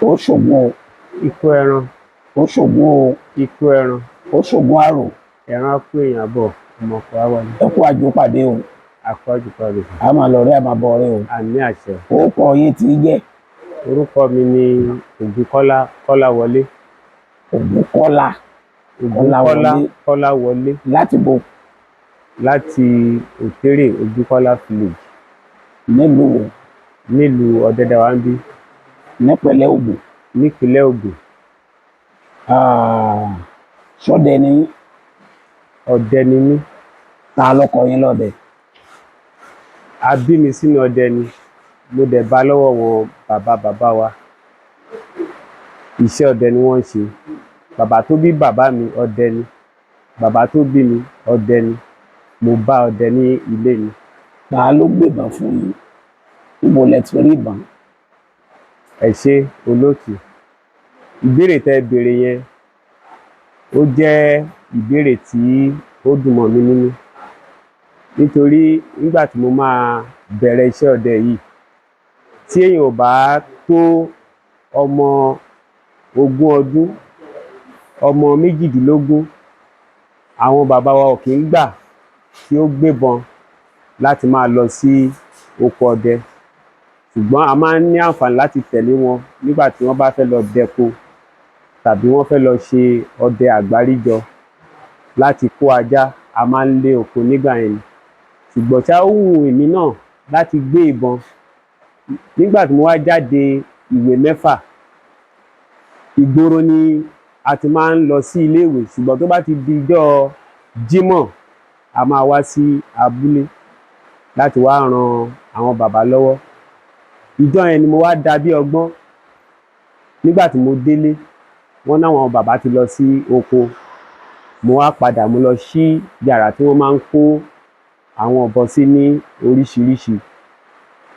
ó ṣògùn o, ikú ẹran, ó ṣògùn o, ikú ẹran, ó ṣògùn àrò. ẹran á kó èèyàn bọ̀, ọmọkùnrin á wà ní. ẹ kú àjọpàdé o. Àkọ́jù pàdé. a máa lọ rí a máa bọ̀ rí o. Àmì àṣẹ. ó kọ yín tí í jẹ́. Orúkọ mi ni Ògúnkọ́lá Kọ́láwọlé. Ògúnkọ́lá Kọ́láwọlé. láti bo. Láti Òkèrè Ògúnkọ́lá village. nílùú wo? Nílùú Ọ̀dẹ́dá wa ń bí. nípínlẹ̀ Ògùn. Nípínlẹ̀ Ògùn. ṣọdẹ ni yín? Ọdẹ ni mí. ta lọkọ yín lọ́dẹ? A bí mi sínú ọdẹ ni, mo dẹ̀ bá lọ́wọ́ wọn bàbá wa. Iṣẹ́ ọdẹ ni wọ́n ń ṣe. Bàbá tó bí bàbá mi ọdẹ ni, bàbá tó bí mi ọdẹ ni, mo bá ọdẹ ní ilé ni. ta ló gbébọn fún yín? níbo lẹ ti rí ìbọn? Ẹ ṣé olóòtú, ìbéèrè tẹ́ béèrè yẹn ó jẹ́ ìbéèrè tí ó dùn mọ́ mi nínú, nítorí nígbà tí mo máa bẹ̀rẹ̀ iṣẹ́ ọdẹ yìí, tí èèyàn ò bá tó ọmọ 20 ọdún, ọmọ 18, àwọn bàbá wa ò kì í gbà kí ó gbébọn láti máa lọ sí oko ọdẹ. Ṣùgbọ́n a máa ń ní àǹfààní láti tẹ̀lé wọn nígbà tí wọ́n bá fẹ́ lọ dẹko tàbí wọ́n fẹ́ lọ ṣe ọdẹ àgbáríjọ láti kó ajá, a máa ń lé oko nígbà yẹn. Ṣùgbọ́n ṣá ó wù èmi náà láti gbé ìbọn. Nígbà tí mo wá jáde ìwé 6, ìgboro ni a ti máa ń lọ sí iléèwé, ṣùgbọ́n tó bá ti di ijọ́ Jímọ̀ a máa wá sí abúlé láti wá ran àwọn bàbá lọ́wọ́. Ìjọ yẹn ni mo wá dà bí ọgbọ́n. Nígbà tí mo délé, wọ́n náwọn bàbá ti lọ sí oko, mo wá padà mo lọ ṣí yàrá tí wọ́n máa ń kó àwọn ọ̀bọ sí ní oríṣiríṣi.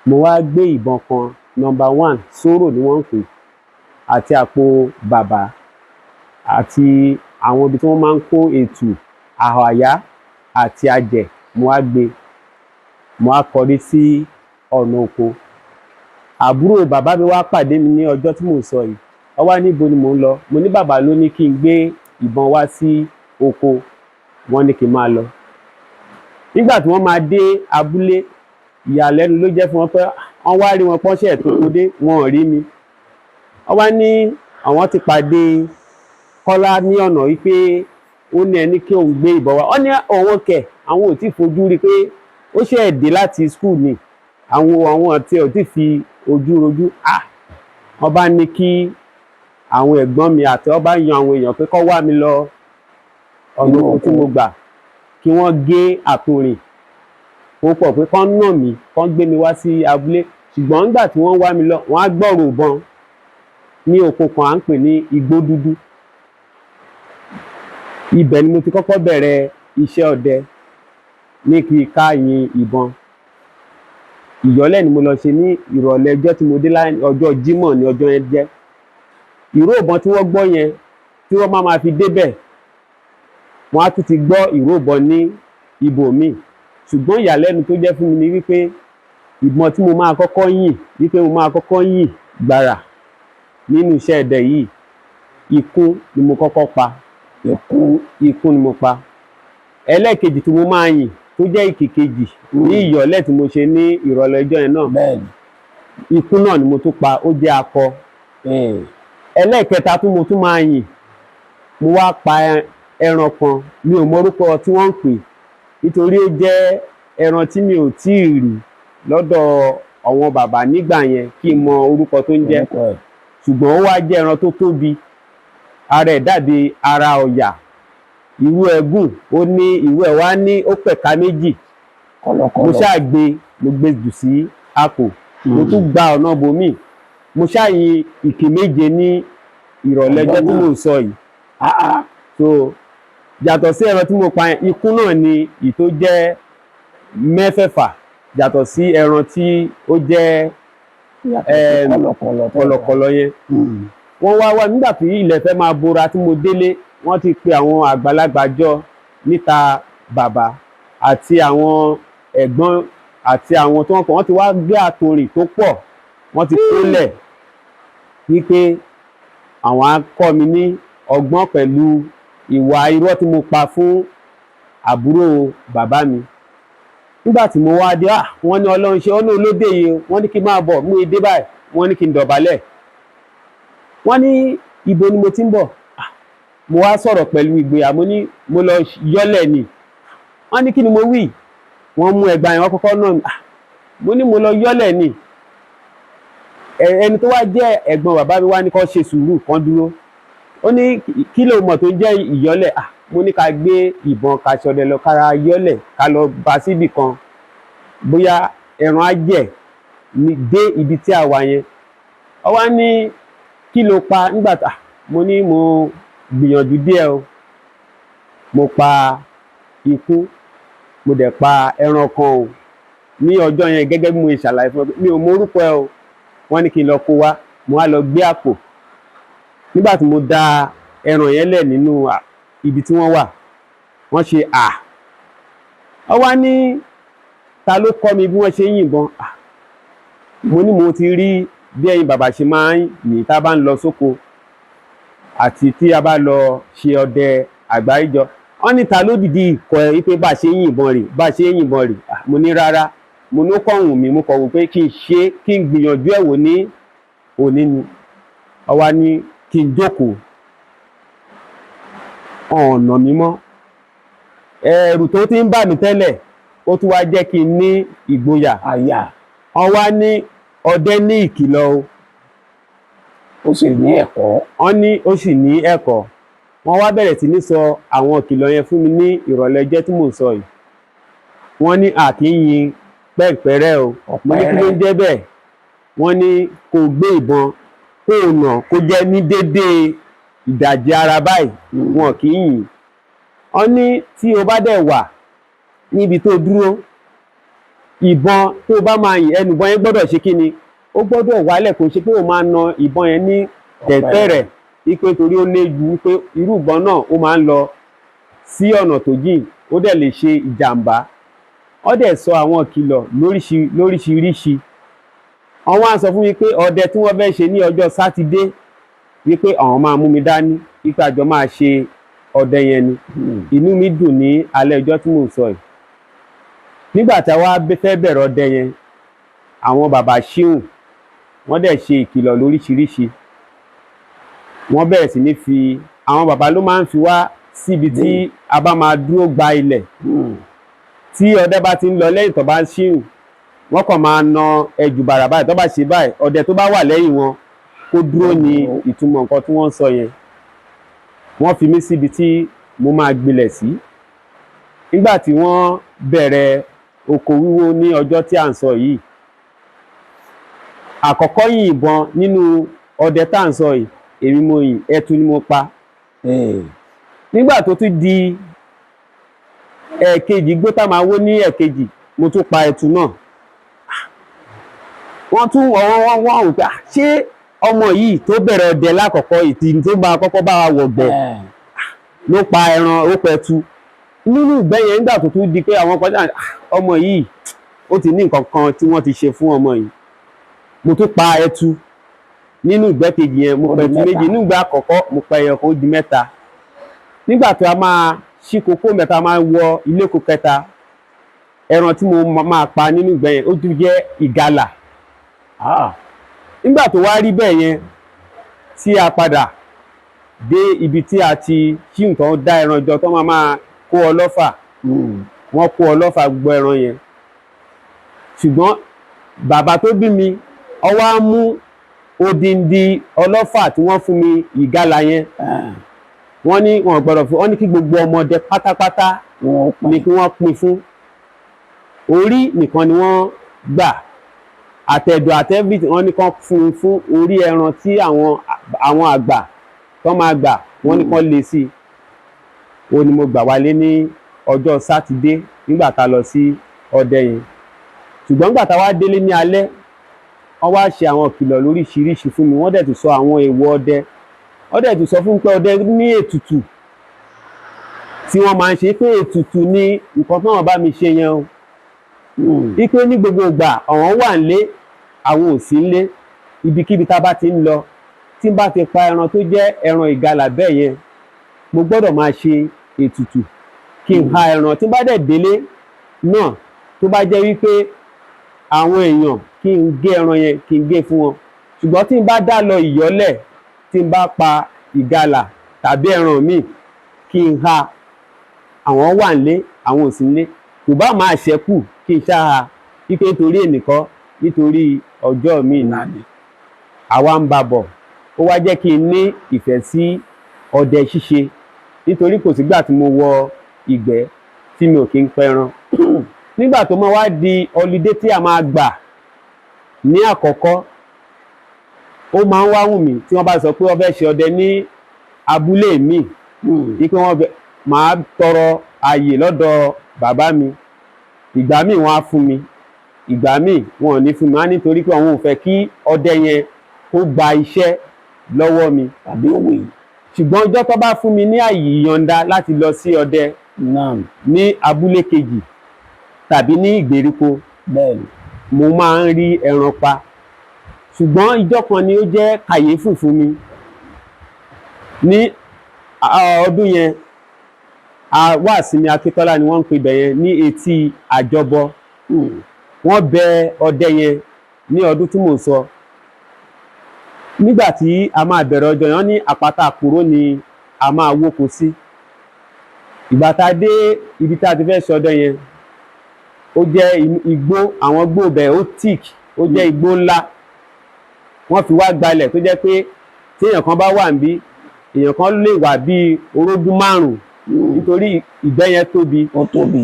Mo wá gbé ìbọn kan number 1 sóró ni wọ́n ń pè, àti àpò bàbá àti àwọn ibi tí wọ́n máa ń kó ètù, àhàyá àti ajẹ̀, mo wá gbé, mo wá kọrí sí ọ̀nà oko. Àbúrò bàbá mi wá pàdé mi ní ọjọ́ tí mò ń sọ yìí. Ó wá níbo ni mò ń lọ? Mo ní bàbá ló ní kí n gbé ìbọn wá sí oko, wọ́n ní kí n máa lọ. Nígbà tí wọ́n máa dé abúlé, ìyàlẹ́nu ló jẹ́ fún wọn pé wọ́n wá rí wọn pọ́nṣẹ́ tó kó dé, wọn ò rí mi. Wọ́n wá ní àwọn ti pàdé Kọ́lá ní ọ̀nà wípé ó ní ẹni kí òun gbé ìbọn wá. Wọ́n ní òun kẹ̀, àwọn ò tí fojú rí pé ó ṣe dé láti school ni, àwọn àti ò tí fi ojú rojú. Wọ́n bá ní kí àwọn ẹ̀gbọ́n mi àti wọ́n bá yan àwọn èèyàn pé kó wá mi lọ ọ̀nà oko tí mo gbà, kí wọ́n gé àtòrìn ó pọ̀ pé kán nà mí, kán gbé mi wá sí abúlé. Ṣùgbọ́n nígbà tí wọ́n wá mi lọ, wọ́n á gbọ́rọ̀ ìbọn ní oko kan à ń pè ní Igbó Dúdú. Ibẹ̀ ni mo ti kọ́kọ́ bẹ̀rẹ̀ iṣẹ́ ọdẹ ní kí ká yin ìbọn. Ìyọ́lẹ̀ ni mo lọ ṣe ní ìrọ̀lẹ́ ọjọ́ tí mo dé ọjọ́ Jímọ̀ ní ọjọ́ yẹn jẹ́. Ìró ìbọn tí wọ́n gbọ́ yẹn, tí wọ́n máa fi débẹ̀, wọ́n á tún ti gbọ́ ìró ìbọn ní ibòmíì. Ṣùgbọ́n ìyàlẹ́nu tó jẹ́ fún mi ni wípé ìbọn tí mo máa kọ́kọ́ yìn, gbàrà nínú iṣẹ́ ọdẹ yìí, ikún ni mo kọ́kọ́ pa. Ikún ni mo pa. Ẹlẹ́ẹ̀kejì tí mo máa yìn tó jẹ́ ìkejì ní ìyọ́lẹ̀ tí mo ṣe ní ìrọ̀lẹ́ ọjọ́ yẹn náà, ikún náà ni mo tún pa, ó jẹ́ akọ. Ẹlẹ́ẹ̀kẹta tí mo tún máa yìn, mo wá pa ẹran kan, mi ò mọ orúkọ tí wọ́n ń pè, nítorí ó jẹ́ ẹran tí mi ò tí ì rí lọ́dọ̀ àwọn bàbá nígbà yẹn kí n mọ orúkọ tó ń jẹ́. Ṣùgbọ́n ó wá jẹ́ ẹran tó tóbi, ara ẹ̀ dàbí ara ọ̀yà, ìrù ẹ̀ gùn, ó ní ìrù ẹ̀ wá ní ó pẹ̀ka méjì. Mo ṣáà gbé, mo gbé jù sí àpò, mo tún gba ọ̀nà bòmíì, mo ṣáà yin ìkì méje ní ìrọ̀lẹ́ ọjọ́ tí mò ń sọ yìí. So yàtọ̀ sí ẹran tí mo pa yẹn, ikún náà ni ìtó jẹ́ 6 yàtọ̀ sí ẹran tí ó jẹ́ kọ̀lọ̀kọ̀lọ̀ yẹn. Wọ́n wá nígbà tí ilẹ̀ fẹ́ máa bora tí mo délé, wọ́n ti pe àwọn àgbàlagbà jọ níta bàbá àti àwọn ẹ̀gbọ́n àti àwọn tó wọ́n ti wá gbé àtòrìn tó pọ̀, wọ́n ti kólẹ̀ wípé àwọn á kọ́ mi ní ọgbọ́n pẹ̀lú ìwà irọ́ tí mo pa fún àbúrò bàbá mi. Nígbà tí mo wá dé, wọ́n ní Ọlọ́run ṣe, ọ̀nà olóde yìí, wọ́n ní kí n máa bọ̀, mú edé báyìí, wọ́n ní kí n dọ̀bálẹ̀. Wọ́n ní ibo ni mo ti ń bọ̀. Mo wá sọ̀rọ̀ pẹ̀lú ìgboyà, mo ní mo lọ yọ́lẹ̀ ni. Wọ́n ní kí ni mo wí? Wọ́n mú ẹgba yẹn, wọ́n kọ́kọ́ náà mi. Mo ní mo lọ yọ́lẹ̀ ni. Ẹni tó wá jẹ́ ẹ̀gbọ́n bàbá mi wá ní kó ṣe sùúrù, kán dúró. Ó ní kí ló mọ̀ tó ń jẹ́ ìyọ́lẹ̀. Mo ní ká gbé ìbọn ká ṣọdẹ lọ kára yọ́lẹ̀ ká lọ bá síbì kan bóyá ẹran á jẹ̀ dé ibi tí a wà yẹn. Ó wá ní kí ló pa nígbà tá mo ní mo gbìyànjú díẹ̀ o, mo pa ikú, mo dẹ̀ pa ẹran kan o ní ọjọ́ yẹn gẹ́gẹ́ bí mo ṣàlàyé fún ọ, mi ò mọ orúkọ ẹ o. Wọ́n ní kí n lọ kó wá, mo wá lọ gbé àpò. Nígbà tí mo da ẹran yẹn lẹ̀ nínú ibi tí wọ́n wà, wọ́n ṣe ó wá ní ta ló kọ́ mi bí wọ́n ṣe ń yìnbọn. Mo ní mo ti rí bí ẹ̀yin bàbá ṣe máa ń yìn tá bá ń lọ sóko àti tí a bá lọ ṣe ọdẹ àgbáríjọ. Wọ́n ní ta ló dìdí kọ́ ẹ wípé bá ṣe ń yìnbọn rè, bá ṣe ń yìnbọn rè. Mo ní rárá, mo ní ó kọ̀hún mi, mo kọ̀wé pé kí n ṣe, kí n gbìyànjú ẹ̀ wò ní òní ni. Ó wá ní kí n jókòó, ọ̀nà mi mọ́. Ẹ̀rù tó ti ń bà mí tẹ́lẹ̀, ó tún wá jẹ́ kí n ní ìgboyà. Ó wá ní ọdẹ ní ìkìlọ̀ o. Ó sì ní ẹ̀kọ́. Wọ́n ní ó sì ní ẹ̀kọ́. Wọ́n wá bẹ̀rẹ̀ sí ní sọ àwọn ìkìlọ̀ yẹn fún mi ní ìrọ̀lẹ́ ọjọ́ tí mò ń sọ yìí. Wọ́n ní a kì í yin pẹ́ẹ̀pẹ́rẹ́ o. Mo ní kí ló ń jẹ́ bẹ́ẹ̀? Wọ́n ní kó gbé ìbọn, kó nà, kó jẹ́ ní déédéé ìdajì ara báyìí, wọn kì í yìn. Wọ́n ní tí o bá dẹ̀ wà níbi tó dúró, ìbọn tó bá máa yìn, ẹnu ìbọn yẹn gbọ́dọ̀ ṣe kí ni? Ó gbọ́dọ̀ wálẹ̀, kò ṣe pé o máa na ìbọn yẹn ní tẹ̀tẹ̀rẹ̀ wípé torí ó léwu wípé irú ìbọn náà ó máa ń lọ sí ọ̀nà tó jìn, ó dẹ̀ lè ṣe ìjàmbá. Ó dẹ̀ sọ àwọn ìkìlọ̀ lóríṣiríṣi. Wọ́n wá sọ fún mi pé ọdẹ tí wọ́n fẹ́ ṣe ní ọjọ́ Sátidé wípé àwọn máa mú mi dání wípé àjọ máa ṣe ọdẹ yẹn ni. Inú mi dùn ní alẹ́ ọjọ́ tí mò ń sọ yìí. Nígbà tí a wá fẹ́ bẹ̀rẹ̀ ọdẹ yẹn, àwọn bàbá ṣíhùn wọ́n dẹ̀ ṣe ìkìlọ̀ lóríṣiríṣi. Wọ́n bẹ̀rẹ̀ sí ní fi, àwọn bàbá ló máa ń fi wá síbi tí a bá máa dúró gba ilẹ̀. Tí ọdẹ bá ti ń lọ lẹ́yìn tó bá ń ṣíhùn, wọ́n kàn máa na ẹjù bàrà báyìí, tó bá ṣe báyìí, ọdẹ tó bá wà lẹ́yìn wọn kó dúró ní ìtumọ̀ nǹkan tí wọ́n ń sọ yẹn. Wọ́n fi mí síbi tí mo máa gbilẹ̀ sí. Nígbà tí wọ́n bẹ̀rẹ̀ oko wíwó ní ọjọ́ tí à ń sọ yìí, àkọ́kọ́ yìnbọn nínú ọdẹ tá à ń sọ yìí, èmi mo yìn, ẹtu ni mo pa. Nígbà tó tún di ẹ̀ẹ̀kejì, igbó tá máa wó ní ẹ̀ẹ̀kejì, mo tún pa ẹtu náà. Wọ́n tún wọ́n wò pé ṣé ọmọ yìí tó bẹ̀rẹ̀ ọdẹ lákọ̀ọ́kọ́ ìtì tó bá kọ́kọ́ bá wa wọ̀gbẹ̀ ló pa ẹran, ó pẹtu. Nínú ìgbẹ́ yẹn nígbà tó tún di pé àwọn kọjá, ọmọ yìí ó ti ní nǹkan kan tí wọ́n ti ṣe fún ọmọ yìí. Mo tún pa ẹtu nínú ìgbẹ́ kejì yẹn, mo pa ẹtu méjì. Nínú ìgbẹ́ àkọ́kọ́ mo pa ẹyọ kan, ó di mẹ́ta. Nígbà tó a máa ṣí kókó mẹ́ta, máa wọ ilé kó kẹta, ẹran tí mo máa pa nínú ìgbẹ́ yẹn ó tún jẹ́ ìgalà. Nígbà tó wá rí bẹ́ẹ̀ yẹn, tí a padà dé ibi tí a ti ṣí nǹkan dá ẹran jọ tó máa kó ọlọ́fà, wọ́n kó ọlọ́fà gbọ́ ẹran yẹn. Ṣùgbọ́n bàbá tó bí mi, ó wá mú odindi ọlọ́fà tí wọ́n fún mi ìgalà yẹn. Wọ́n ní wọn gbọ́dọ̀ fún, wọ́n ní kí gbogbo ọmọdé pátápátá ni kí wọ́n pín fún. Orí nìkan ni wọ́n gbà, àtẹ̀dọ̀ àtẹ́bí wọ́n ní kán fún orí ẹran tí àwọn àgbà tó máa gbà, wọ́n ní kán lé sí. Ó ní mo gbà wálé ní ọjọ́ Sátidé nígbà tá lọ sí ọdẹ yẹn. Ṣùgbọ́n nígbà tá wá délé ní alẹ́, wọ́n wá ṣe àwọn ìkìlọ̀ lóríṣiríṣi fún mi. Wọ́n dẹ̀ tún sọ àwọn èèwọ̀ ọdẹ. Wọ́n dẹ̀ tún sọ fún mi pé ọdẹ ní ètùtù tí wọ́n máa ń ṣe, pé ètùtù ní nǹkan tó wọ́n bá mi ṣe yẹn o. Wípé ní gbogbo ìgbà àwọn wà nílé, àwọn ò sí nílé, ibikíbi tá bá ti ń lọ, tí n bá ti pa ẹran tó jẹ́ ẹran ìgalà bẹ́ẹ̀ yẹn mo gbọ́dọ̀ máa ṣe ètùtù kí n ha ẹran tí n bá dẹ̀ délé náà tó bá jẹ́ wípé àwọn èèyàn kí n gé ẹran yẹn kí n gé fún wọn ṣùgbọ́n tí n bá dá lọ ìyọ́lẹ̀ tí n bá pa ìgalà tàbí ẹran míì kí n ha àwọn wà nílé àwọn ò sí nílé kò bá máa ṣẹ́kù kí n ṣáha wípé nítorí ẹnìkan nítorí ọjọ́ míì náà ni àwa ń bá bọ̀ ó wá jẹ́ kí n ní ìfẹ́ sí ọdẹ ṣíṣe nítorí kò sígbà tí mo wọ ìgbẹ́ tí mi ò kí ń pẹran nígbà tó máa wá di ọlidé tí a máa gbà ní àkọ́kọ́ ó máa ń wá wù mí tí wọ́n bá sọ pé wọ́n fẹ́ ṣe ọdẹ ní abúlé mi wípé máa tọrọ ààyè lọ́dọ̀ bàbá mi ìgbà míì wọ́n á fún mi ìgbà míì wọn ò ní fún mi wá nítorí pé àwọn ò fẹ́ kí ọdẹ yẹn kó gba iṣẹ́ lọ́wọ́ mi tàbí òwe ṣùgbọ́n ọjọ́ tó bá fún mi ní ààyè ìyọ̀ǹda láti lọ sí ọdẹ ní abúlé kejì tàbí ní ìgbèríko bẹ́ẹ̀ni mo máa ń rí ẹran pa ṣùgbọ́n ìjọ́ kan ni ó jẹ́ kàyéfì fún mi ní ọdún yẹn Wàsímì Akíntọ́lá ni wọ́n ń pè bẹ̀ yẹn ní etí àjọbọ wọ́n bẹ ọdẹ yẹn ní ọdún tí mò ń sọ nígbà tí a máa bẹ̀rẹ̀ ọjọ́ yẹn ní àpáta àkùrọ̀ ni a máa wóko sí ìgbà tá a dé ibi tá a ti fẹ́ ṣọdẹ yẹn ó jẹ́ igbó àwọn igbó bẹ̀ ó tíìk ó jẹ́ igbó ńlá wọ́n fi wá gbalẹ̀ tó jẹ́ pé tí èèyàn kan bá wà níbí èèyàn kan lè wà bíi orógún 5 nítorí ìgbẹ́ yẹn tóbi ó tóbi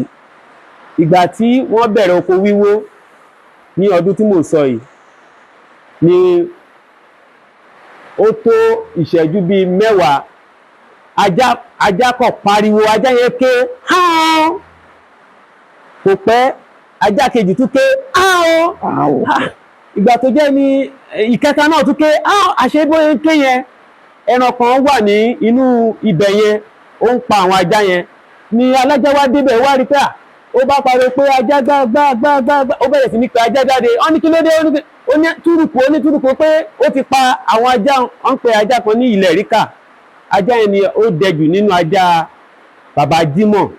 ìgbà tí wọ́n bẹ̀rẹ̀ oko wíwó ní ọdún tí mò ń sọ yìí ni ó tó ìṣẹ́jú bíi 10 ajá kọ̀ pariwo ajá yẹn ké háán kò pẹ́ ajá kejì tún ké háán ìgbà tó jẹ́ ní ìkẹta náà tún ké àṣebóyé ké yẹn ẹran kan wà ní inú ibẹ̀ yẹn ó ń pa àwọn ajá yẹn ni alájá wá débẹ̀ wá rí pé ó bá pariwo pé ajá gbágbágbágbá ó bẹ̀rẹ̀ sí ní pé ajá jáde ó ní kí ló dé ó ní túrùkù pé ó ti pa àwọn ajá ó ń pe ajá kan ní ilẹ̀ ríkà ajá yẹn ni ó dẹjù nínú ajá bàbá Jímọ̀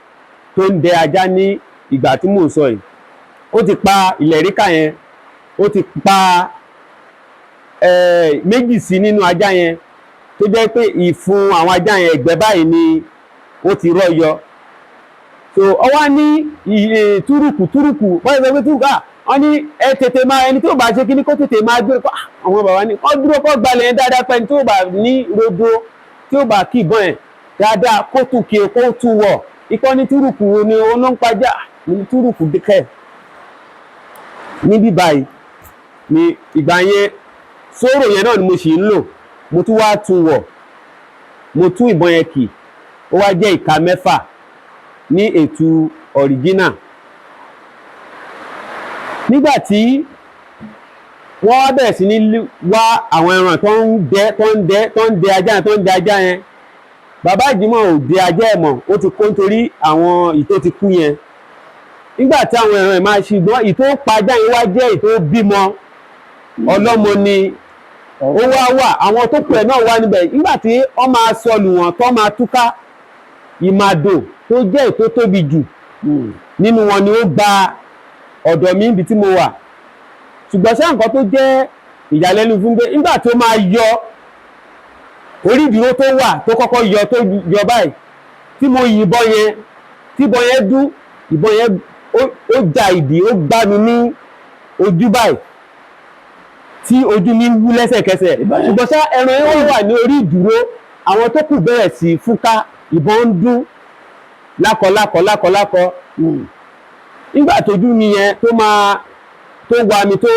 tó ń dẹ ajá ní ìgbà tí mò ń sọ yìí ó ti pa ilẹ̀ ríkà yẹn ó ti pa méjì sí nínú ajá yẹn tó jẹ́ pé ìfun àwọn ajá yẹn ẹ̀gbẹ́ báyìí ni ó ti rọ́ yọ so ọwá ní túrùkù wọ́n yẹ pé túrùkù wọ́n ní ẹ tètè máa ẹni tó bá ṣe kí ní kó tètè máa gbé àwọn bàbá ní kọ́ dúró kọ́ gbalẹ̀ yẹn dáadáa pẹ́ ní tó bá ní rodo tí ó bá kí ìbọn ẹ̀ dáadáa kó tún kí kó tún wọ̀ ikọ́ ní túrùkù ni ó ń pajá ní túrùkù dìkẹ́ níbí báyìí ní ìgbà yẹn sóró yẹn náà ni mo sì ń lò mo tún wá tún wọ̀ mo tún ìbọn yẹn kì ó wá jẹ́ ìka 6 ní ètù ọ̀ríjínà nígbàtí wọ́n wá bẹ̀rẹ̀ sí ní wá àwọn ẹran tó ń dẹ ajá yẹn bàbá Ìjímọ̀ ò dẹ ajá ẹ̀ mọ̀ ó ti kó nítorí àwọn ìtó ti kú yẹn nígbàtí àwọn ẹran ẹ̀ máa ṣùgbọ́n ìtó pa ajá yẹn wá jẹ́ ìtó bímọ ọlọ́mọ ni ó wá wà àwọn tó pẹ̀ náà wá níbẹ̀ nígbàtí wọ́n máa sọlù wọn tó máa túká ìmàdò tó jẹ́ ètò tóbi jù nínú wọn ni ó gba ọ̀dọ̀ mi níbi tí mo wà ṣùgbọ́n sí nǹkan tó jẹ́ ìyàlẹ́nu fún pé nígbà tó máa yọ orí ìdúró tó wà tó kọ́kọ́ yọ báyìí tí mo yìnbọn yẹn tí ìbọn yẹn dún ìbọn yẹn ó ja ìdí ó gbá mi ní ojú báyìí tí ojú mi wú lẹ́sẹ̀kẹsẹ̀ ṣùgbọ́n sá ẹran yẹn wà ní orí ìdúró àwọn tó kù bẹ̀rẹ̀ sí fúnká ìbọn ń dún lákọlákọ nígbà tójú mi yẹn tó wà mí tó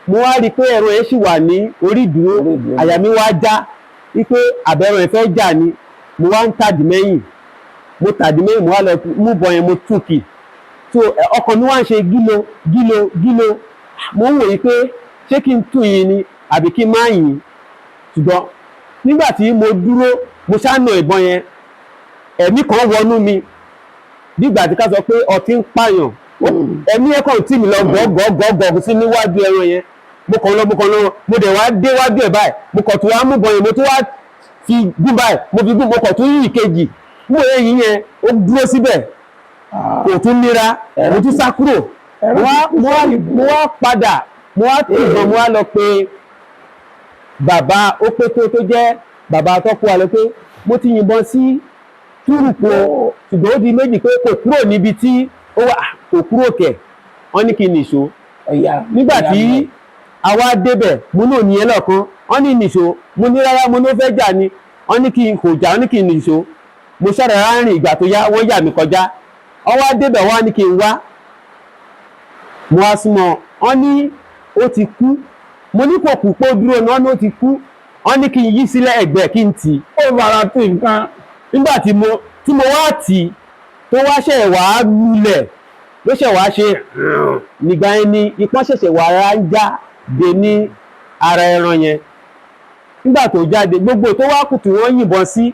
mo wá rí pé ẹran yẹn sì wà ní orí ìdúró àyà mi wá já wípé àbẹ̀rẹ̀ fẹ́ jà ni mo wá ń tàdí mẹ́yìn mo wá lọ mú bọ yẹn mo túkì so ọkàn mi wá ń ṣe gílo mo ń wòye pé ṣé kí n tún yìí ni àbí kí n má yìí ṣùgbọ́n nígbà tí mo dúró mo ṣáànà ìbọn yẹn ẹ̀mí kan wọnú mi nígbà tí ká sọ pé ọtí ń pààyàn ẹ̀mí ẹ̀kọ́ tí mi lọ gọ́gọ́gọ́gọ́ sí níwájú ẹran yẹn mo kàn lọ mo dẹ̀ wá déwájú ẹ̀ báyìí mo kàn tún wá mú bọ̀yìn mo tún wá fi gún báyìí mo fi gún mo kàn tún yí ìkejì mo yẹ yìí yẹn ó dúró síbẹ̀ kò tún nira mo tún sá kúrò mo wá padà mo wá tìbọn mo wá lọ pé bàbá ó pé tó jẹ́ bàbá tọ́kọ wa lọ pé mo ti yìnbọn sí Tuupu ṣùgbọ́n ó di méjì pé kò kúrò níbi tí ó wà kò kúrò kẹ̀ wọ́n ní kí n nìṣó nígbà tí àwa débẹ̀ mo náà ní ẹlọ́kan wọ́n ní nìṣó mo ní rárá mo ní ó fẹ́ jà ni wọ́n ní kí n kò jà wọ́n ní kí n nìṣó mo ṣàrẹ̀ rárìn ìgbà tó yá wọ́n yà mí kọjá ọwọ́ débẹ̀ wọ́n ní kí n wá mo wá súnmọ́ wọ́n ní ó ti kú mo ní kò kú pé ó dúró náà ó ti kú wọ́n ní kí n yí sílẹ̀ ẹ̀gbẹ́ kí n tì ó fara tó nǹkan nígbà tí mo wá tì tó wá ṣẹ̀ wá lulẹ̀ ló ṣẹ̀ wá ṣe nígbà yẹn ni ipọ́n ṣẹ̀ṣẹ̀ wá ara ń jáde ní ara ẹran yẹn nígbà tó jáde gbogbo tó wá kù tí wọ́n yìnbọn sí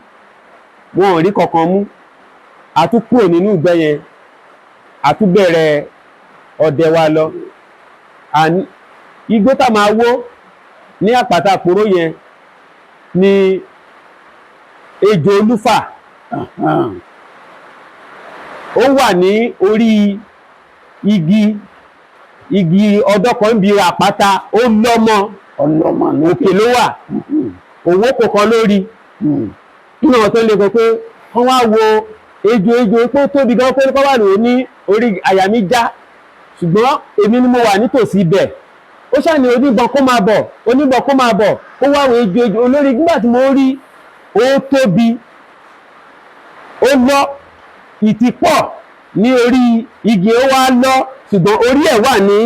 wọn ò rí kankan mú àtúkúrò nínú ìgbẹ́ yẹn àtúbẹ̀rẹ̀ ọdẹ wa lọ igbó tá máa wó ní àpáta àpòrò yẹn ni ejò olúfà ó wà ní orí igi ọdọ kan bí àpáta ó lọ́mọ òkè ló wà òwò kọ̀ọ̀kan lórí kí náà tó lè kọ pé wọ́n wá wo ejò pé tóbi gan pé kọ́ wà ní orí àyà mi já ṣùgbọ́n èmi ni mo wà nítòsí ibẹ̀ ó ṣàní oníbọn kó máa bọ̀ kó wá wo ejò olórí nígbà tí mo rí ó tóbi ó lọ ìtìpọ̀ ní orí igi ó wá lọ ṣùgbọ́n orí ẹ̀ wà ní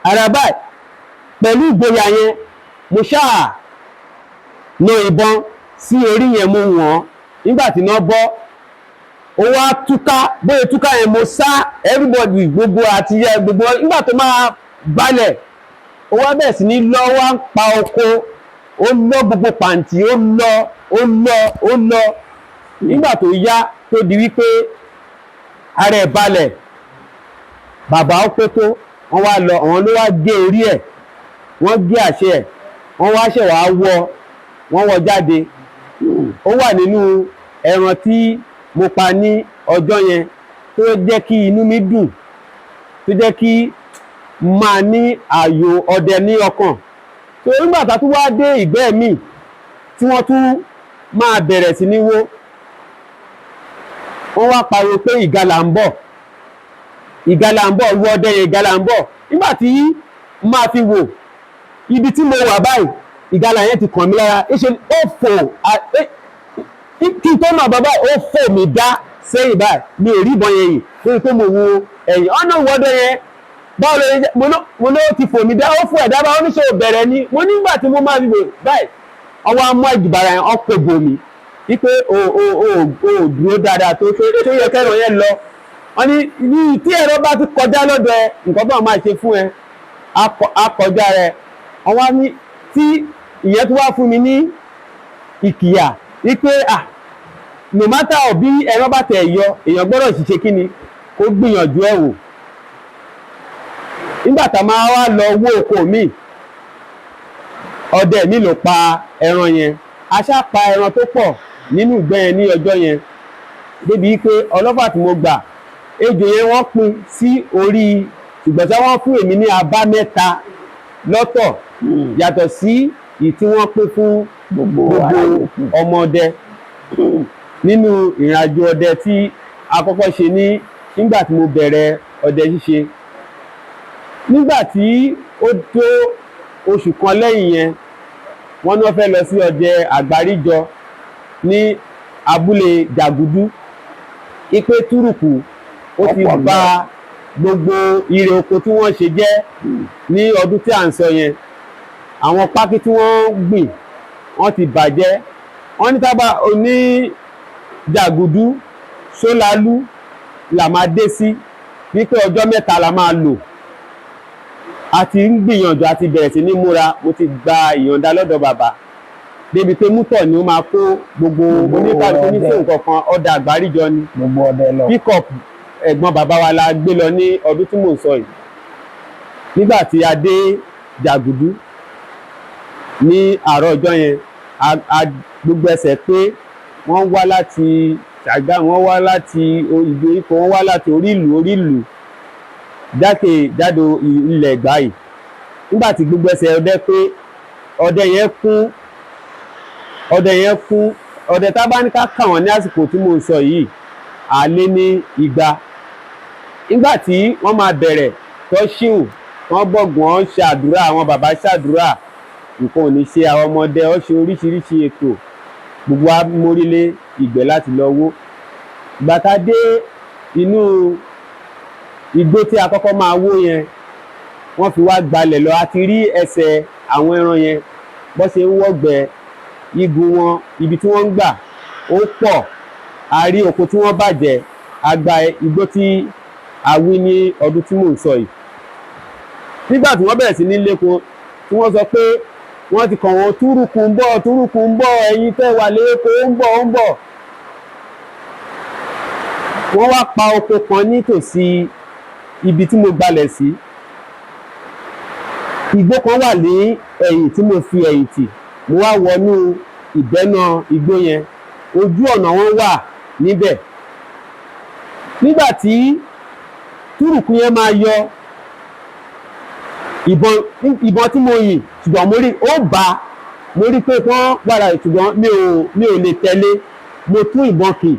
ara báyìí pẹ̀lú ìgboyà yẹn mo ṣáà na ìbọn sí orí yẹn mo wọ̀n nígbà tí náà bọ́ ó wá túká bóyá túká yẹn mo sá everybody gbogbo àti gbogbo nígbà tó máa balẹ̀ ó wá bẹ̀rẹ̀ sí ní lọ wá ń pa oko ó lọ gbogbo pàǹtí ó lọ nígbà tó yá tó di wípé ara ẹ̀ balẹ̀ bàbá ó pé tó wọ́n wá lọ àwọn ló wá gé orí ẹ̀ wọ́n gé àṣẹ ẹ̀ wọ́n wá ṣẹ̀ wá wọ́n wọ́ jáde ó wà nínú ẹran tí mo pa ní ọjọ́ yẹn tó jẹ́ kí inú mi dùn tó jẹ́ kí máa ní ààyò ọdẹ ní ọkàn tó nígbà tá tún wá dé ìgbẹ́ mi tí wọ́n tún máa bẹ̀rẹ̀ sí ní wó wọ́n wá pariwo pé ìgalà ń bọ̀ ìwọ ọdẹ yẹn ìgalà ń bọ̀ nígbà tí máa fi wò ibi tí mo wà báyìí ìgalà yẹn ti kàn mí lára ṣe ó fò kí tó máa bàbá ó fò mí dá sẹ́yìn báyìí mi ò rí ìbọn yẹn yìí lórí pé mo wo ẹ̀yìn ọ̀nà ìwọ́dọ̀ yẹn báwo lè mo ló ti fò mí dá ó fò ẹ̀dá bá oníṣòwò bẹ̀rẹ̀ ni mo nígbà tí mo máa fi wò báyìí ọwọ́ amú àjùbára yẹn ọ̀pọ̀ bomi wípé o dúró dáadáa tó yẹ kẹ́rọ yẹn lọ wọ́n ní tí ẹ̀rọ bá ti kọjá lọ́dọ̀ ẹ nǹkan bá máa ṣe fún ẹ á kọjá rẹ ọwọ́ ní tí ìyẹn tó wá fún mi ní ìkìyà wípé no matter bí ẹ̀rọ bá tẹ̀ yọ èèyàn gbọ́dọ̀ ṣiṣẹ́ kí ni kó gbìyànjú ẹ̀ wò nígbà tá máa wá lọ wó oko mi ọdẹ mi ló pa ẹran yẹn aṣá pa ẹran tó pọ̀ nínú ìgbẹ́ yẹn ní ọjọ́ yẹn débi pé ọlọ́pàá tí mo gbà ejò yẹn wọ́n pín sí orí ṣùgbọ́n tí wọ́n fún èmi ní abá mẹ́ta lọ́tọ̀ yàtọ̀ sí ìyí tí wọ́n pín fún gbogbo ọmọdé nínú ìrìnàjò ọdẹ tí a kọ́kọ́ ṣe nígbà tí mo bẹ̀rẹ̀ ọdẹ ṣíṣe nígbà tí ó tó oṣù kan lẹ́yìn yẹn wọ́n ní wọ́n fẹ́ lọ sí ọdẹ àgbáríjọ ní abúlé jàgùdú ipe túrùkù ó ti bà gbogbo ire oko tí wọ́n ṣe jẹ́ ní ọdún tí à ń sọ yẹn àwọn pákí tí wọ́n gbìn wọ́n ti bàjẹ́ wọ́n ní tábà oní jàgùdú sólálú là máa dé sí wípé ọjọ́ mẹ́ta la máa lò a ti ń gbìyànjú àti bẹ̀rẹ̀ sí ní múra mo ti gba ìyọ̀ǹda lọ́dọ̀ bàbá débi pé mútọ̀ ni ó máa kó gbogbo oníkàlùkù ní fún nǹkan kan ọdẹ àgbáríjọ ni pickup ẹ̀gbọ́n bàbá wa la gbé lọ ní ọdún tí mò ń sọ yìí nígbà tí a dé jàgùdú ní àárọ̀ ọjọ́ yẹn gbogbo ẹsẹ̀ pé wọ́n wá láti Ṣàgámù, wọ́n wá láti ìgbèríko, wọ́n wá láti orí ìlú jákèjádò ilẹ̀ Ẹ̀gbá yìí. Nígbà tí gbogbo ẹsẹ̀ ọdẹ pé ọdẹ yẹn kún ọdẹ tá bá ní ká kà wọ́n ní àsìkò tí mo sọ yìí á lé ní 200. Nígbà tí wọ́n máa bẹ̀rẹ̀ tó ṣíhùn, wọ́n gbọ̀gùn, wọ́n ṣàdúrà, àwọn bàbá ṣàdúrà, nǹkan ò ní ṣe àwọn ọmọdé, wọ́n ṣe oríṣiríṣi ètò, gbogbo wa mórílé ìgbẹ́ láti lọ wó. Ìgbà tá dé inú igbó tí a kọ́kọ́ máa wó yẹn, wọ́n fi wá gbalẹ̀ lọ, a ti rí ẹsẹ̀ àwọn ẹran yẹn bó ṣe ń wọ́gbẹ́ igun wọn, ibi tí wọ́n ń gbà ó pọ̀, a rí oko tí wọ́n bàjẹ́, a gba igbó tí a wí ní ọdún tí mò ń sọ yìí. Nígbà tí wọ́n bẹ̀rẹ̀ sí ní léko, tí wọ́n sọ pé wọ́n ti kàn wọ́n túrùkù ń bọ̀, ẹ̀yin tẹ́ wà léko ó ń bọ̀. Wọ́n wá pa oko kan nítòsí ibi tí mo gbalẹ̀ sí. Igbó kan wà ní ẹ̀yìn tí mo fi ẹ̀yìn tì, mo wá wọnú ìbẹ́nà igbó yẹn, ojú ọ̀nà wọn wà níbẹ̀. Nígbà tí túrùkù yẹn máa yọ, ìbọn tí mo yìn, ṣùgbọ́n mo rí ó bá, mo rí pé wọ́n wàrà, ṣùgbọ́n mi ò lè tẹ̀lé, mo tún ìbọn kì,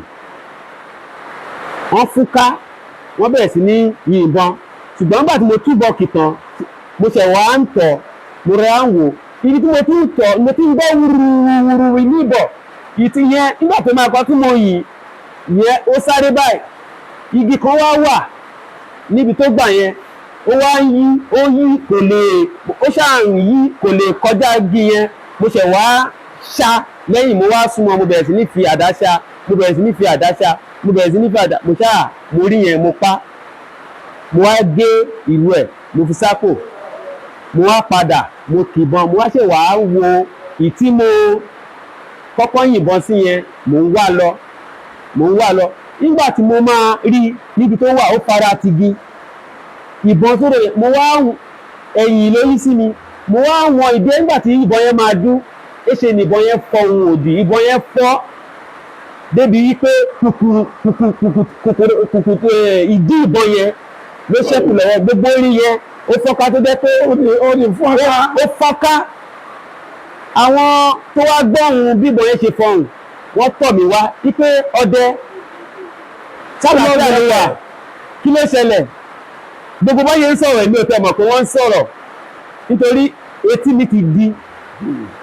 wọ́n fúnká, wọ́n bẹ̀rẹ̀ sí ní yìnbọn, ṣùgbọ́n nígbà tí mo túbọ̀ kì tán, mo ṣẹ̀ wá ń tọ̀, mo rẹ̀ ń wò, ibi tí mo ti ń tọ̀, mo ti ń gbọ́ wúruwúru níbọ̀, ìtì yẹn nígbà tó máa kọ́ tí mo yìn yẹn, ó sáré báyìí, igi kan wá wà níbi tó gbà yẹn, ó wá ń yí, ó ṣáà ń yí, kò lè kọjá igi yẹn, mo ṣẹ̀ wá ṣá lẹ́yìn, mo wá súnmọ́, mo bẹ̀rẹ̀ sí ní fi àdá ṣá, mo rí yẹn, mo pa, mo wá gé ìlú ẹ̀, mo fi sápò, mo wá padà, mo kìbọn, mo wá ṣe wá wo ìtí mo kọ́kọ́ yìnbọn sí yẹn, mo ń wá lọ. Nígbà tí mo máa rí níbi tó wà, ó fara ti gi ìbọn tó rẹ̀, mo wá ẹ̀yìn lórí sí mi, mo wá wọn ìdí. Nígbà tí ìbọn yẹn máa dún, éṣe ni ìbọn yẹn fọ́ ohun òdì, ìbọn yẹn fọ́ débi wípé ìdí ìbọn yẹn ló ṣẹ́kù lọ́wọ́, gbogbo orí yẹn ó fọ́ká, tó jẹ́ pé ó fọ́ká. Àwọn tó wá gbọ́hùn bí ìbọn yẹn ṣe fọhùn, wọ́n tọ̀ mí wá wípé ọdẹ sábàá ló wà, kí ló ṣẹlẹ̀? Gbogbo bá yẹn ń sọ̀rọ̀, èmi ò tẹ́ mọ̀ pé wọ́n ń sọ̀rọ̀, nítorí etí mi ti di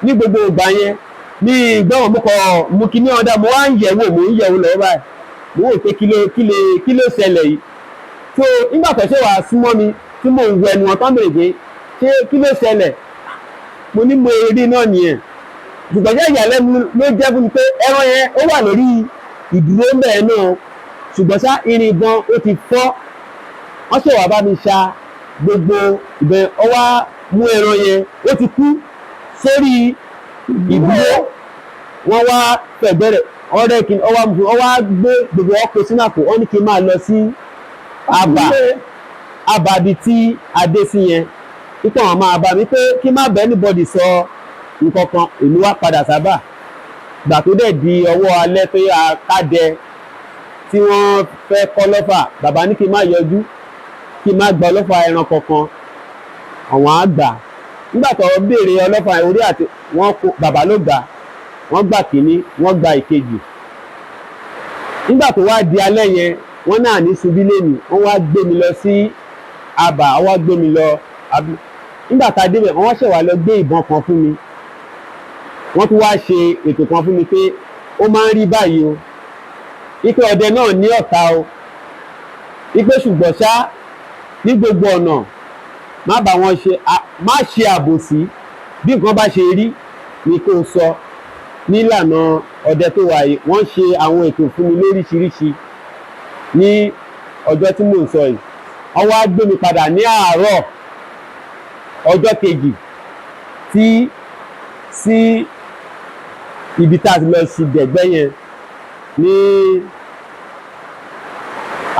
ní gbogbo ìgbà yẹn, ní ìgbọ́n mú kí ní ọ̀dà, mo wá ń yẹ̀wò lọ́wọ́ báyìí, mo wò pé kí ló ṣẹlẹ̀ yìí. So nígbà tó ṣe wà súnmọ́ mi, tí mò ń wọ ẹnu ọ̀tán bèrè pé ṣé kí ló ṣẹlẹ̀, mo ní mo rí náà nìyẹn. Ṣùgbọ́n jẹ́ ìyàlẹ́nu ló jẹ́ fún mi pé ẹran yẹn ó wà lórí ìdúró bẹ́ẹ̀ náà, ṣùgbọ́n ṣá irin ìbọn ó ti fọ́. Wọ́n ṣe wà bá mi ṣa gbogbo ìbọn, ó wá mú ẹran yẹn, ó ti kú sórí ìdúró. Wọ́n wá fẹ̀gbẹ́rẹ̀ ọ̀rẹ́ kí ó wá gbé gbogbo ọkọ̀ sínú àpò, wọ́n ní kí n máa lọ sí àbàbí tí adé sí yẹn, nípa àwọn máa bá mi pé kí má bẹ́ẹ̀ anybody sọ nǹkan kan. Èmi wá padà sábà, gbà tó dẹ̀ di ọwọ́ alẹ́ tó yà kádẹ tí wọ́n fẹ́ kọ́ lọ́fà, bàbá ní kí n má yọjú, kí n má gba ọlọ́fà ẹran kankan, àwọn àgbà. Nígbà tó béèrè ọlọ́fà orí àti wọ́n kó, bàbá ló gbà, wọ́n gbà kìíní, wọ́n gba ìkejì. Nígbà tó wá di alẹ́ yẹn, wọ́n náà ní ṣubí lẹ́nu, wọ́n wá gbé mi lọ sí àbà, wọ́n wá gbé mi lọ. Nígbà tá a débẹ̀, wọ́n ṣẹ̀ wá lọ gbé ìbọn kan fún mi, wọ́n tún wá ṣe ètò kan fún mi pé ó máa ń rí báyìí o, wípé ọdẹ náà ní ọ̀tá o, wípé ṣùgbọ́n ṣá ní gbogbo ọ̀nà má bá wọn ṣe, má ṣe àbòsí, bí nǹkan bá ṣe rí ni kó sọ. Nílànà ọdẹ tó wà yìí, wọ́n ṣe àwọn ètò fún mi lóríṣiríṣi ní ọjọ́ tí mò ń sọ yìí. Wọ́n wá gbé mi padà ní àárọ̀ ọjọ́ kejì sí ibi tá a ti lọ sí dẹ̀gbẹ́ yẹn ní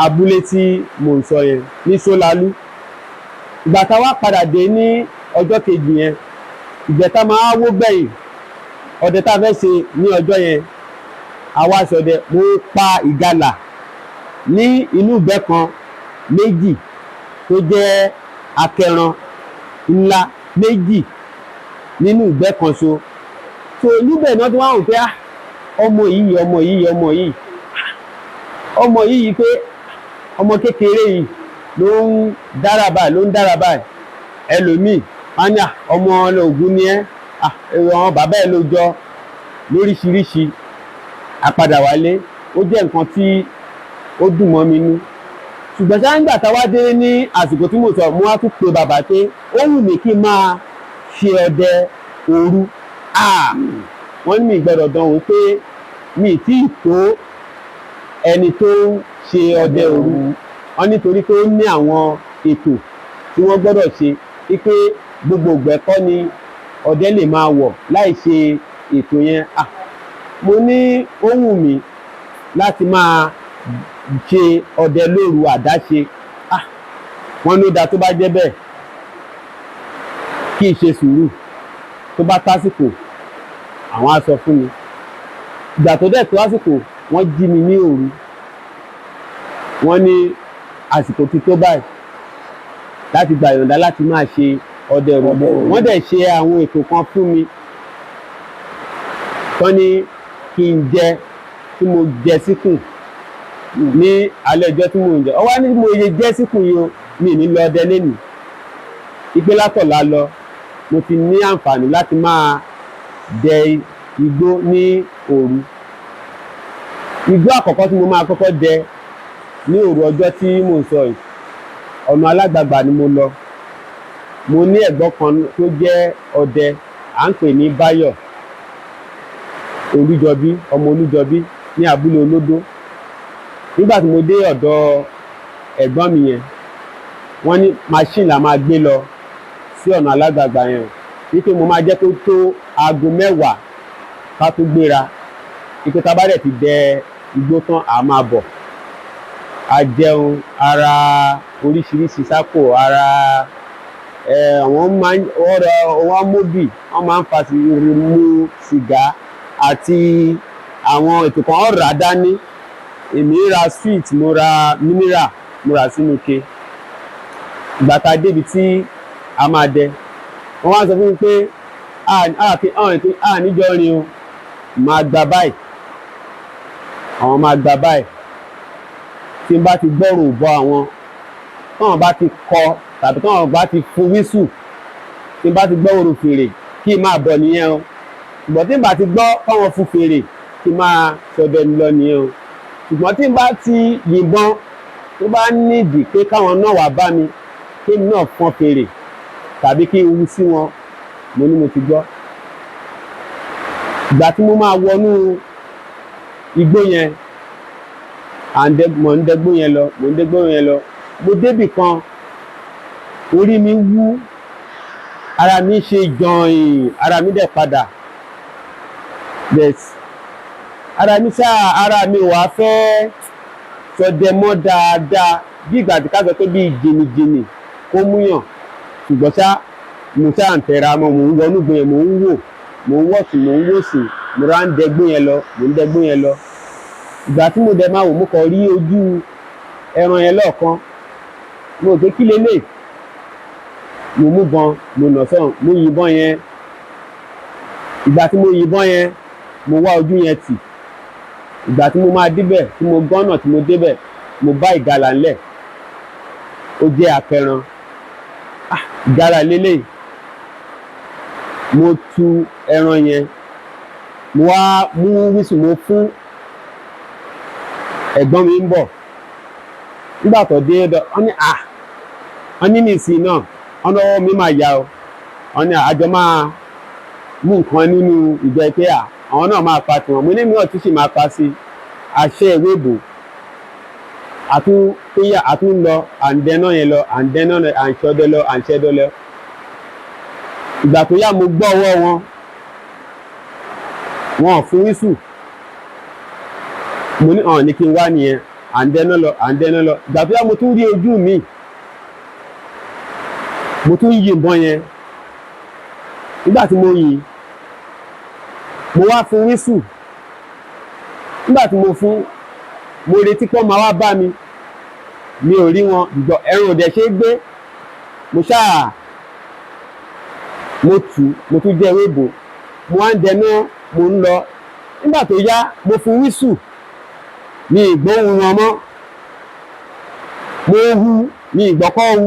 abúlé tí mò ń sọ yẹn ní Sólálú. Ìgbà tá a wá padà dé ní ọjọ́ kejì yẹn, ìjẹta máa wó gbẹ̀yìn ọdẹ tá a fẹ́ ṣe ní ọjọ́ yẹn àwa ṣọdẹ mo pa ìgalà ní inú ìgbẹ́ kan méjì tó jẹ́ akẹran ńlá méjì nínú ìgbẹ́ kan so níbẹ̀ náà tí wọ́n wò pé ọmọ yìí pé ọmọ kékeré yìí ló ń dára báyìí ẹlòmíì wọ́n ní ọmọ Ògún ni ẹ́ àwọn bàbá ẹ̀ ló jọ lóríṣiríṣi àpadà wálé ó jẹ́ nǹkan tí ó dùn mọ́ mi nú ṣùgbọ́n sáà nígbà táwa dé ní àsìkò tí mo sọ mo wá tún pe bàbá pé ó wù mí kí n máa ṣe ọdẹ òru wọ́n ní mi gbọ́dọ̀ dán wò pé mi tí ì tó ẹni tó ń ṣe ọdẹ òru wọ́n nítorí pé ó ní àwọn ètò tí wọ́n gbọ́dọ̀ ṣe wípé gbogbo ìgbẹ́kọ́ ni ọdẹ lè máa wọ̀ láì ṣe ètò yẹn mo ní ó wù mí láti máa ṣe ọdẹ lóru àdáṣe wọ́n ló dáa tó bá jẹ́ bẹ́ẹ̀ kí n ṣe sùúrù tó bá tásìkò àwọn á sọ fún mi ìgbà tó dẹ̀ tó àsìkò wọ́n jí mi ní òru wọ́n ní àsìkò ti tó báyìí láti gbà yọ̀ǹda láti máa ṣe ọdẹ òru wọ́n dẹ̀ ṣe àwọn ètò kan fún mi tán ní kí n jẹ tí mo jẹ síkùn ní alẹ́ ọjọ́ tí mo ń jẹ ọwọ́ ní mo yẹ jẹ́ síkùn yìí o mi ní lọ ọdẹ lẹ́nu ìpè látọ̀lá lọ mo ti ní àǹfààní láti máa dẹ igbó ní òru igbó àkọ́kọ́ tí mo máa kọ́kọ́ dẹ ní òru ọjọ́ tí mo ń sọ yìí ọ̀nà alágbàgbà ni mo lọ mo ní ẹ̀gbọ́n kan tó jẹ́ ọdẹ à ń pè ní Báyọ̀ Olújọbí ọmọ Olújọbí ní abúlé Olódó nígbà tí mo dé ọ̀dọ̀ ẹ̀gbọ́n mi yẹn wọ́n ní machine la máa gbé lọ sí ọ̀nà alágbàgbà yẹn wípé mo máa jẹ́ kó tó aago 10 ká tó gbéra wípé tá bá dẹ̀ ti dẹ igbó tán à máa bọ̀ a jẹun ara oríṣiríṣi sápò ara àwọn máa ń wọ́n móbì wọ́n máa ń fa mu sìgá àti àwọn ètò kan ọ̀rá dání èmi ra sweet mo ra mineral mo rà sínú ike ìgbà tá a débi tí a máa dẹ wọ́n wá sọ fún mi pé níjọ rin o máa gba báyìí àwọn máa gba báyìí tí n bá ti gbọ́rò bọ àwọn táwọn bá ti kọ tàbí táwọn bá ti fún wísù tí n bá ti gbọ́rò fèrè kí n máa bọ̀ nìyẹn o ṣùgbọ́n tí n bá ti gbọ́ fáwọn fún fèrè kí n máa sọdẹ lọ nìyẹn o ṣùgbọ́n tí n bá ti yìnbọn tó bá nídìí pé káwọn náà wá bá mi kí n náà fọn fèrè tàbí kí n wú sí wọn mo ní mo ti gbọ́ ìgbà tí mo máa wọnú igbó yẹn mo ń dẹgbó yẹn lọ mo débì kan orí mi wú ara mi ṣe jọ̀ìn ara mi dẹ̀ padà ara mi wà fẹ́ sọdẹ mọ́ dáadáa bí ìgbà tí ká sọ pé bí jìnnìjìnnì kó múyàn ṣùgbọ́n mo ṣáà ń tẹra mọ́ mò ń wọnú gbé yẹn mò ń wò mò ń wọ̀tún mò ń wòsì mo rà ń dẹgbó yẹn lọ ìgbà tí mo dẹ̀ máa wò mo kàn rí ojú ẹran yẹn lọ́ọ̀kan mo rò pé kí lélẹ̀ mo mú bọn mo nà sọ́run mo yìnbọn yẹn ìgbà tí mo yìnbọn yẹn mo wá ojú yẹn tì ìgbà tí mo máa débẹ̀ tí mo gọ́nà tí mo débẹ̀ mo bá ìgalà ńlẹ̀ ó jẹ́ apẹran ìgalà lélẹ̀ mo tu ẹran yẹn mo wá mú wísù mo fún ẹ̀gbọ́n mi ń bọ̀ nígbà tó dé wọ́n ní nìsín náà wọ́n lọ́wọ́ mi máa yá o wọ́n ní àjọ máa mú nǹkan nínú ìgbẹ́ pé àwọn náà máa pa tiwọn mo ní mìíràn tí sì máa pa sí àṣẹ ìwé ìbò àtún lọ àǹdẹ́nà yẹn lọ àǹṣẹ́dọ́ lọ ìgbà tó yá mo gbọ́ ọwọ́ wọn ò fún wísù mo ní ọ̀hún ní kí n wá nìyẹn àǹdẹ́nà lọ ìgbà tó yá mo tún rí ojú mi mo tún yìnbọn yẹn nígbà tí mo yìn mo wá fún wísù, nígbà tí mo fún mo retí pé wọ́n máa wá bá mi ò rí wọn, ẹran ò dẹ̀ ṣe é gbé, mo ṣáà mo tún jẹ́ ewébò, mo wá ń dẹná mo ń lọ. Nígbà tó yá mo fún wísù mi ìgbóhùn wọn mọ́, mo hu mi ìgbọ́kọ́ hu,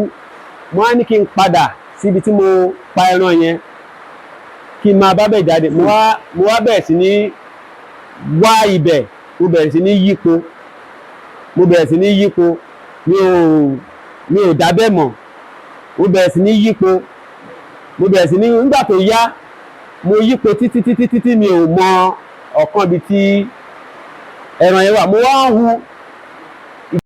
mo wá ní kí n padà síbi tí mo pa ẹran yẹn kí n máa bá bẹ̀ jáde. Mo wá bẹ̀rẹ̀ sí ní wá ibẹ̀, mo bẹ̀rẹ̀ sí ní yípo, mi ò dábẹ́ mọ̀, mo bẹ̀rẹ̀ sí ní yípo, nígbà tó yá mo yípo títí mi ò mọ ọ̀kan bí tí ẹran yẹn wà. Mo wá ń hu